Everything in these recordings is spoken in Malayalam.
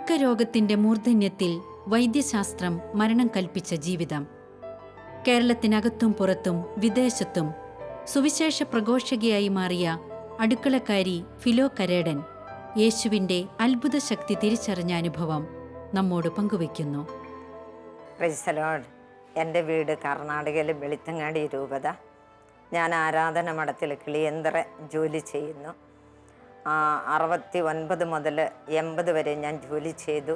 വൃക്കരോഗത്തിന്റെ മൂർധന്യത്തിൽ വൈദ്യശാസ്ത്രം മരണം കൽപ്പിച്ച ജീവിതം. കേരളത്തിനകത്തും പുറത്തും വിദേശത്തും സുവിശേഷ പ്രഘോഷകയായി മാറിയ അടുക്കളക്കാരി ഫിലോ കരേടൻ യേശുവിൻ്റെ അത്ഭുത ശക്തി തിരിച്ചറിഞ്ഞ അനുഭവം നമ്മോട് പങ്കുവയ്ക്കുന്നു. Praise the Lord. എൻ്റെ വീട് കർണാടകയിലെ വെളിത്തങ്ങാടി രൂപത. ഞാൻ ആരാധന മഠത്തിൽ കിളിയന്തറ ജോലി ചെയ്യുന്നു. 69 മുതൽ 80 വരെ ഞാൻ ജോലി ചെയ്തു.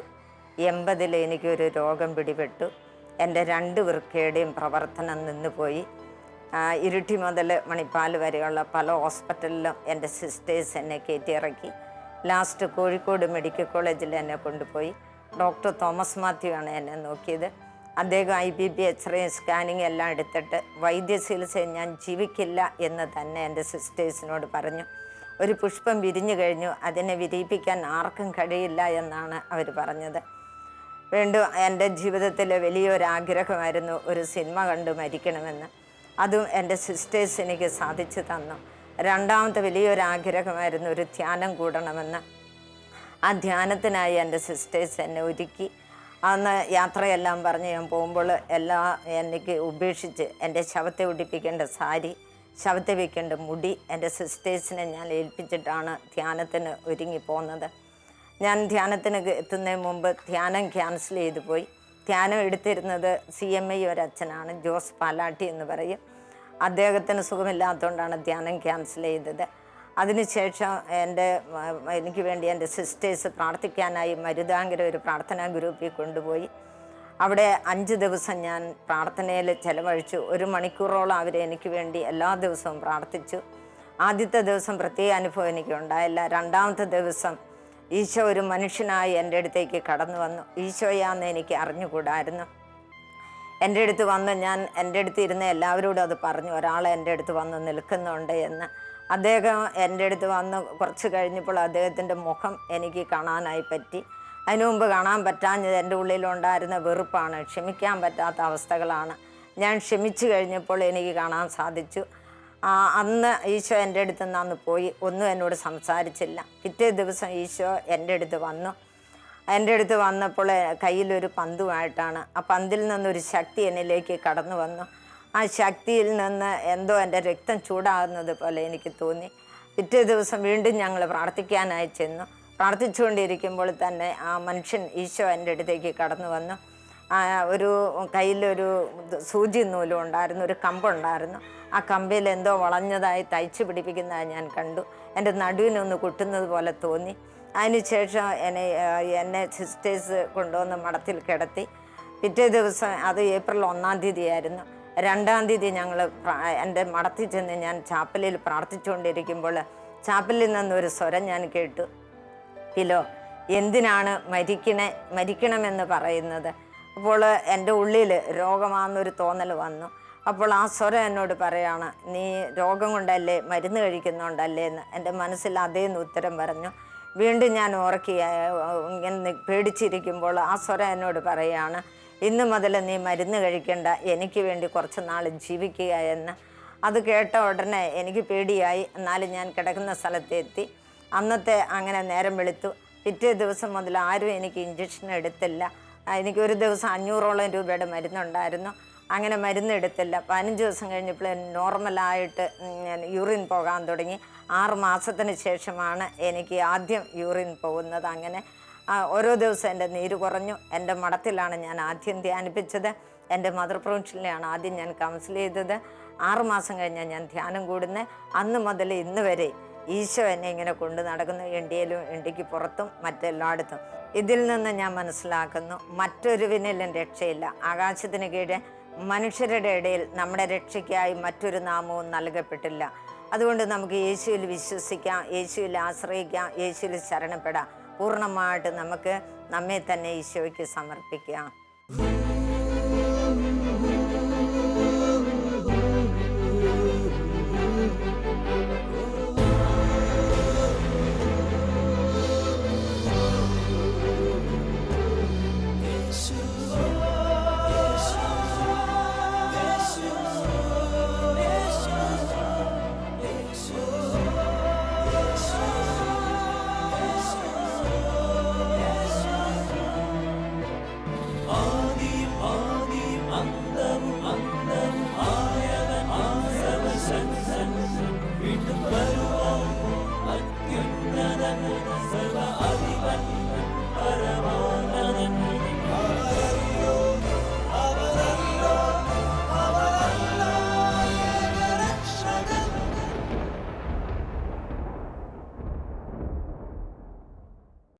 80-ൽ എനിക്കൊരു രോഗം പിടിപെട്ടു. എൻ്റെ 2 വൃക്കയുടെയും പ്രവർത്തനം നിന്നുപോയി. ഇരുട്ടി മുതൽ മണിപ്പാൽ വരെയുള്ള പല ഹോസ്പിറ്റലിലും എൻ്റെ സിസ്റ്റേഴ്സ് എന്നെ കയറ്റിയിറക്കി. ലാസ്റ്റ് കോഴിക്കോട് മെഡിക്കൽ കോളേജിൽ എന്നെ കൊണ്ടുപോയി. ഡോക്ടർ തോമസ് മാത്യു ആണ് എന്നെ നോക്കിയത്. അദ്ദേഹം IBP എക്സ്റേ സ്കാനിങ് എല്ലാം എടുത്തിട്ട് വൈദ്യചികിത്സയിൽ ഞാൻ ജീവിക്കില്ല എന്ന് തന്നെ എൻ്റെ സിസ്റ്റേഴ്സിനോട് പറഞ്ഞു. ഒരു പുഷ്പം വിരിഞ്ഞു കഴിഞ്ഞു, അതിനെ വിരിയിപ്പിക്കാൻ ആർക്കും കഴിയില്ല എന്നാണ് അവർ പറഞ്ഞത്. വീണ്ടും എൻ്റെ ജീവിതത്തിലെ വലിയൊരാഗ്രഹമായിരുന്നു ഒരു സിനിമ കണ്ട് മരിക്കണമെന്ന്. അതും എൻ്റെ സിസ്റ്റേഴ്സ് എനിക്ക് സാധിച്ചു തന്നു. രണ്ടാമത്തെ വലിയൊരാഗ്രഹമായിരുന്നു ഒരു ധ്യാനം കൂടണമെന്ന്. ആ ധ്യാനത്തിനായി എൻ്റെ സിസ്റ്റേഴ്സ് എന്നെ ഒരുക്കി. അന്ന് യാത്രയെല്ലാം പറഞ്ഞ് ഞാൻ പോകുമ്പോൾ എനിക്ക് ഉപേക്ഷിച്ച് എൻ്റെ ശവത്തെ ഉടിപ്പിക്കേണ്ട സാരി, ശവത്തെ വയ്ക്കേണ്ട മുടി എൻ്റെ സിസ്റ്റേഴ്സിനെ ഞാൻ ഏൽപ്പിച്ചിട്ടാണ് ധ്യാനത്തിന് ഒരുങ്ങി പോകുന്നത്. ഞാൻ ധ്യാനത്തിന് എത്തുന്നതിന് മുമ്പ് ധ്യാനം ക്യാൻസൽ ചെയ്തു പോയി. ധ്യാനം എടുത്തിരുന്നത് CMI ഒരച്ഛനാണ്, ജോസ് പാലാട്ടി എന്ന് പറയും. അദ്ദേഹത്തിന് സുഖമില്ലാത്തതുകൊണ്ടാണ് ധ്യാനം ക്യാൻസൽ ചെയ്തത്. അതിനുശേഷം എനിക്ക് വേണ്ടി എൻ്റെ സിസ്റ്റേഴ്സ് പ്രാർത്ഥിക്കാനായി മരുതാങ്കര ഒരു പ്രാർത്ഥനാ ഗ്രൂപ്പിൽ കൊണ്ടുപോയി. അവിടെ 5 ദിവസം ഞാൻ പ്രാർത്ഥനയിൽ ചെലവഴിച്ചു. 1 മണിക്കൂറോളം അവർ എനിക്ക് വേണ്ടി എല്ലാ ദിവസവും പ്രാർത്ഥിച്ചു. ആദ്യത്തെ ദിവസം പ്രത്യേക അനുഭവം എനിക്ക് ഉണ്ടായില്ല. രണ്ടാമത്തെ ദിവസം ഈശോ ഒരു മനുഷ്യനായി എൻ്റെ അടുത്തേക്ക് കടന്നു വന്നു. ഈശോയാന്ന് എനിക്ക് അറിഞ്ഞുകൂടായിരുന്നു. എൻ്റെ അടുത്ത് വന്ന് എൻ്റെ അടുത്ത് ഇരുന്ന് എല്ലാവരോടും അത് പറഞ്ഞു, ഒരാൾ എൻ്റെ അടുത്ത് വന്ന് നിൽക്കുന്നുണ്ട് എന്ന്. അദ്ദേഹം എൻ്റെ അടുത്ത് വന്ന് കുറച്ച് കഴിഞ്ഞപ്പോൾ അദ്ദേഹത്തിൻ്റെ മുഖം എനിക്ക് കാണാനായി പറ്റി. അതിനു മുമ്പ് കാണാൻ പറ്റാഞ്ഞത് എൻ്റെ ഉള്ളിലുണ്ടായിരുന്ന വെറുപ്പാണ്, ക്ഷമിക്കാൻ പറ്റാത്ത അവസ്ഥകളാണ്. ഞാൻ ക്ഷമിച്ചു കഴിഞ്ഞപ്പോൾ എനിക്ക് കാണാൻ സാധിച്ചു. അന്ന് ഈശോ എൻ്റെ അടുത്ത് നിന്ന് അന്ന് പോയി, ഒന്നും എന്നോട് സംസാരിച്ചില്ല. പിറ്റേ ദിവസം ഈശോ എൻ്റെ അടുത്ത് വന്നു. എൻ്റെ അടുത്ത് വന്നപ്പോൾ കയ്യിലൊരു പന്തുമായിട്ടാണ്. ആ പന്തിൽ നിന്നൊരു ശക്തി എന്നിലേക്ക് കടന്നു വന്നു. ആ ശക്തിയിൽ നിന്ന് എന്തോ എൻ്റെ രക്തം ചൂടാകുന്നത് പോലെ എനിക്ക് തോന്നി. പിറ്റേ ദിവസം വീണ്ടും ഞങ്ങൾ പ്രാർത്ഥിക്കാനായി ചെന്നു. പ്രാർത്ഥിച്ചുകൊണ്ടിരിക്കുമ്പോൾ തന്നെ ആ മനുഷ്യൻ ഈശോ എൻ്റെ അടുത്തേക്ക് കടന്നു വന്നു. ഒരു കയ്യിലൊരു സൂചി നൂലും ഉണ്ടായിരുന്നു, ഒരു കമ്പുണ്ടായിരുന്നു. ആ കമ്പിൽ എന്തോ വളഞ്ഞതായി തയ്ച്ച് പിടിപ്പിക്കുന്നതായി ഞാൻ കണ്ടു. എൻ്റെ നടുവിനൊന്ന് കുട്ടുന്നത് പോലെ തോന്നി. അതിനുശേഷം എന്നെ സിസ്റ്റേഴ്സ് കൊണ്ടുവന്ന് മഠത്തിൽ കിടത്തി. പിറ്റേ ദിവസം അത് ഏപ്രിൽ 1-ാം തീയതി ആയിരുന്നു. 2-ാം തീയതി ഞങ്ങൾ എൻ്റെ മഠത്തിൽ ചെന്ന് ഞാൻ ചാപ്പലിൽ പ്രാർത്ഥിച്ചുകൊണ്ടിരിക്കുമ്പോൾ ചാപ്പലിൽ നിന്നൊരു സ്വരം ഞാൻ കേട്ടു, ഫിലോ, എന്തിനാണ് മരിക്കണമെന്ന് പറയുന്നത്? അപ്പോൾ എൻ്റെ ഉള്ളിൽ രോഗമാണെന്നൊരു തോന്നൽ വന്നു. അപ്പോൾ ആ സ്വരം എന്നോട് പറയാണ്, നീ രോഗം കൊണ്ടല്ലേ, മരുന്ന് കഴിക്കുന്നുണ്ടല്ലേ എന്ന്. എൻ്റെ മനസ്സിൽ അതേന്ന് ഉത്തരം പറഞ്ഞു. വീണ്ടും ഞാൻ ഇങ്ങനെ പേടിച്ചിരിക്കുമ്പോൾ ആ സ്വരം എന്നോട് പറയുകയാണ്, ഇന്ന് മുതൽ നീ മരുന്ന് കഴിക്കേണ്ട, എനിക്ക് വേണ്ടി കുറച്ച് നാൾ ജീവിക്കുക എന്ന്. അത് കേട്ട ഉടനെ എനിക്ക് പേടിയായി. എന്നാലും ഞാൻ കിടക്കുന്ന സ്ഥലത്തെത്തി. അന്നത്തെ അങ്ങനെ നേരം വെളുത്തു. പിറ്റേ ദിവസം മുതൽ ആരും എനിക്ക് ഇഞ്ചക്ഷൻ എടുത്തില്ല. എനിക്കൊരു ദിവസം 500ഓളം രൂപയുടെ മരുന്നുണ്ടായിരുന്നു. അങ്ങനെ മരുന്ന് എടുത്തില്ല. 15 ദിവസം കഴിഞ്ഞപ്പോൾ നോർമലായിട്ട് യൂറിൻ പോകാൻ തുടങ്ങി. 6 മാസത്തിന് ശേഷമാണ് എനിക്ക് ആദ്യം യൂറിൻ പോകുന്നത്. അങ്ങനെ ഓരോ ദിവസം എൻ്റെ നീര് കുറഞ്ഞു. എൻ്റെ മഠത്തിലാണ് ഞാൻ ആദ്യം ധ്യാനിപ്പിച്ചത്. എൻ്റെ മദർ പ്രൊവിൻഷ്യലിലാണ് ആദ്യം ഞാൻ കൗൺസിൽ ചെയ്തത്. 6 മാസം കഴിഞ്ഞാൽ ഞാൻ ധ്യാനം കൂടുന്നത്. അന്ന് മുതൽ ഇന്ന് വരെ ഈശോ എന്നെ ഇങ്ങനെ കൊണ്ട് നടക്കുന്നു, ഇന്ത്യയിലും ഇന്ത്യക്ക് പുറത്തും മറ്റെല്ലായിടത്തും. ഇതിൽ നിന്ന് ഞാൻ മനസ്സിലാക്കുന്നു, മറ്റൊരുവിനും രക്ഷയില്ല. ആകാശത്തിന് കീഴെ മനുഷ്യരുടെ ഇടയിൽ നമ്മുടെ രക്ഷയ്ക്കായി മറ്റൊരു നാമവും നൽകപ്പെട്ടില്ല. അതുകൊണ്ട് നമുക്ക് യേശുവിൽ വിശ്വസിക്കാം, യേശുവിൽ ആശ്രയിക്കാം, യേശുവിൽ ശരണപ്പെടാം. പൂർണ്ണമായിട്ട് നമുക്ക് നമ്മെ തന്നെ ഈശോയ്ക്ക് സമർപ്പിക്കാം.